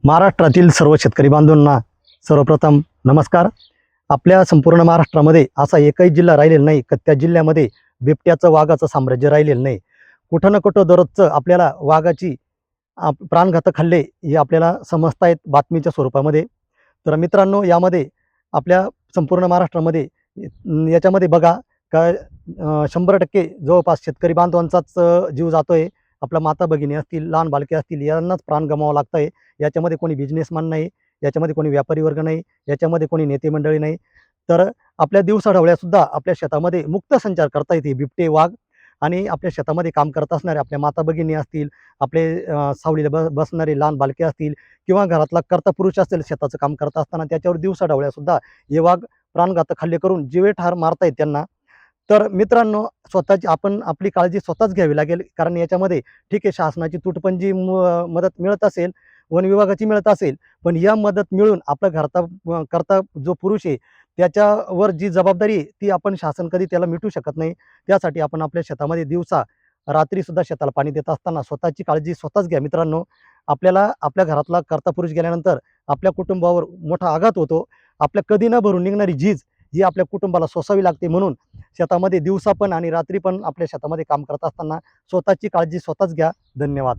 महाराष्ट्रातील सर्व शेतकरी बांधवांना सर्वप्रथम नमस्कार। आपल्या संपूर्ण महाराष्ट्रामध्ये असा एकही जिल्हा राहिलेला नाही की त्या जिल्ह्यामध्ये बिबट्याचं वाघाचं साम्राज्य राहिलेलं नाही। कुठं ना कुठं दररोजचं आपल्याला वाघाची प्राणघातक हल्ले हे आपल्याला समजतायत बातमीच्या स्वरूपामध्ये। तर मित्रांनो, यामध्ये आपल्या संपूर्ण महाराष्ट्रामध्ये याच्यामध्ये बघा का 100% जवळपास शेतकरी बांधवांचाच जीव जातोय। आपल्या माता भगिनी असतील, लहान बालके असतील, यांनाच प्राण गमवावं लागतंय। याच्यामध्ये कोणी बिझनेसमॅन नाही, याच्यामध्ये कोणी व्यापारी वर्ग नाही, याच्यामध्ये कोणी नेते मंडळी नाही। तर आपल्या दिवसाढवळ्यासुद्धा आपल्या शेतामध्ये मुक्त संचार करता येते बिबटे, वाघ आणि आपल्या शेतामध्ये काम करत असणारे आपल्या माता भगिनी असतील, आपले सावलीला बसणारे लहान बालके असतील किंवा घरातला कर्ता पुरुष असेल, शेताचं काम करत असताना त्याच्यावर दिवसाढवळ्यासुद्धा हे वाघ प्राणघातक हल्ले करून जीवेठार मारतायत त्यांना। तर मित्रांनो, स्वतःची आपण आपली काळजी स्वतःच घ्यावी लागेल। कारण याच्यामध्ये ठीक आहे, शासनाची तुटपुंजी मदत मिळत असेल, वन विभागाची मिळत असेल, पण या मदत मिळून आपल्या करता जो पुरुष आहे त्याच्यावर जी जबाबदारी आहे ती आपण शासन कधी त्याला मिटू शकत नाही। त्यासाठी आपण आपल्या शेतामध्ये दिवसा रात्रीसुद्धा शेताला पाणी देत असताना स्वतःची काळजी स्वतःच घ्या मित्रांनो। आपल्याला आपल्या घरातला कर्ता पुरुष गेल्यानंतर आपल्या कुटुंबावर मोठा आघात होतो। आपल्या कधी न भरून निघणारी झीज ही आपल्या कुटुंबाला सोसावी लागते। म्हणून शेतामध्ये दिवसा पण आणि रात्री पण आपल्या शेतामध्ये काम करत असताना स्वतःची काळजी स्वतःच घ्या। धन्यवाद।